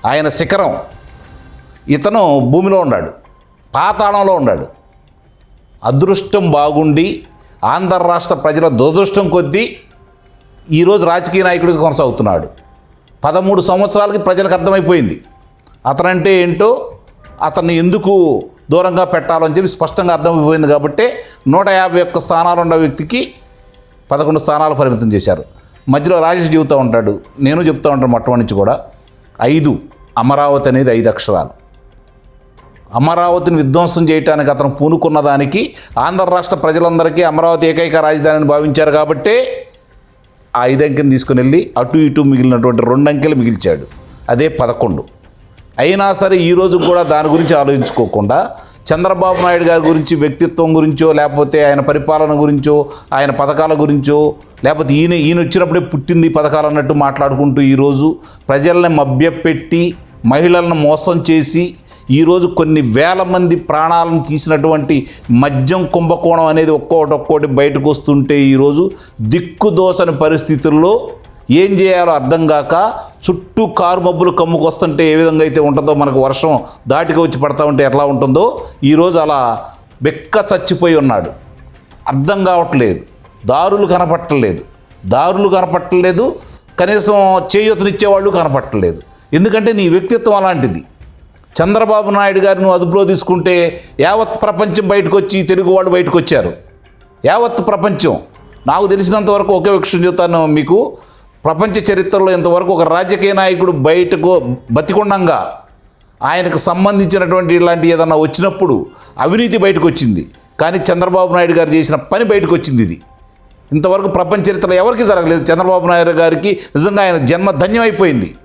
ఆయన శిఖరం. ఇతను భూమిలో ఉన్నాడు, పాతాళంలో ఉన్నాడు. అదృష్టం బాగుండి ఆంధ్ర రాష్ట్ర ప్రజల దురదృష్టం కొద్దీ ఈరోజు రాజకీయ నాయకుడిగా కొనసాగుతున్నాడు. 13 సంవత్సరాలకి ప్రజలకు అర్థమైపోయింది అతనంటే ఏంటో, అతన్ని ఎందుకు దూరంగా పెట్టాలని చెప్పి స్పష్టంగా అర్థమైపోయింది. కాబట్టి 151 స్థానాలు ఉన్న వ్యక్తికి 11 స్థానాలు పరిమితం చేశారు. మధ్యలో రాజేష్ చెబుతూ ఉంటాడు, నేను చెప్తూ ఉంటాను మొట్టమొదటి నుంచి కూడా, 5 అమరావతి అనేది 5 అక్షరాలు. అమరావతిని విధ్వంసం చేయడానికి అతను పూనుకున్న దానికి ఆంధ్ర రాష్ట్ర ప్రజలందరికీ అమరావతి ఏకైక రాజధానిని భావించారు. కాబట్టే ఆ 5 అంకెని తీసుకుని వెళ్ళి అటు ఇటు మిగిలినటువంటి 2 అంకెలు మిగిల్చాడు, అదే 11. అయినా సరే ఈరోజు కూడా దాని గురించి ఆలోచించుకోకుండా చంద్రబాబు నాయుడు గారి గురించి, వ్యక్తిత్వం గురించో, లేకపోతే ఆయన పరిపాలన గురించో, ఆయన పథకాల గురించో, లేకపోతే ఈయన వచ్చినప్పుడే పుట్టింది పథకాలు అన్నట్టు మాట్లాడుకుంటూ ఈరోజు ప్రజల్ని మభ్యపెట్టి మహిళలను మోసం చేసి ఈరోజు కొన్ని వేల మంది ప్రాణాలను తీసినటువంటి మద్యం కుంభకోణం అనేది ఒక్కోటి బయటకు వస్తుంటే ఈరోజు దిక్కుదోచని పరిస్థితుల్లో ఏం చేయాలో అర్థం కాక చుట్టూ కారు మబ్బులు కమ్ముకొస్తుంటే ఏ విధంగా అయితే ఉంటుందో, మనకు వర్షం దాటికి వచ్చి పడతా ఉంటే ఎట్లా ఉంటుందో ఈరోజు అలా బెక్క చచ్చిపోయి ఉన్నాడు. అర్థం కావట్లేదు, దారులు కనపట్టలేదు, కనీసం చేయూతనిచ్చేవాళ్ళు కనపట్టలేదు. ఎందుకంటే నీ వ్యక్తిత్వం అలాంటిది. చంద్రబాబు నాయుడు గారిని నువ్వు అదుపులో తీసుకుంటే యావత్ ప్రపంచం బయటకు వచ్చి తెలుగు వాళ్ళు బయటకు వచ్చారు. యావత్ ప్రపంచం. నాకు తెలిసినంతవరకు ఒకే విషయం చెప్తాను మీకు, ప్రపంచ చరిత్రలో ఇంతవరకు ఒక రాజకీయ నాయకుడు బయటకు బతికుండంగా ఆయనకు సంబంధించినటువంటి ఇలాంటి ఏదన్నా వచ్చినప్పుడు అవినీతి బయటకు వచ్చింది. కానీ చంద్రబాబు నాయుడు గారు చేసిన పని బయటకు వచ్చింది. ఇది ఇంతవరకు ప్రపంచ చరిత్రలో ఎవరికి జరగలేదు. చంద్రబాబు నాయుడు గారికి నిజంగా ఆయన జన్మ ధన్యమైపోయింది.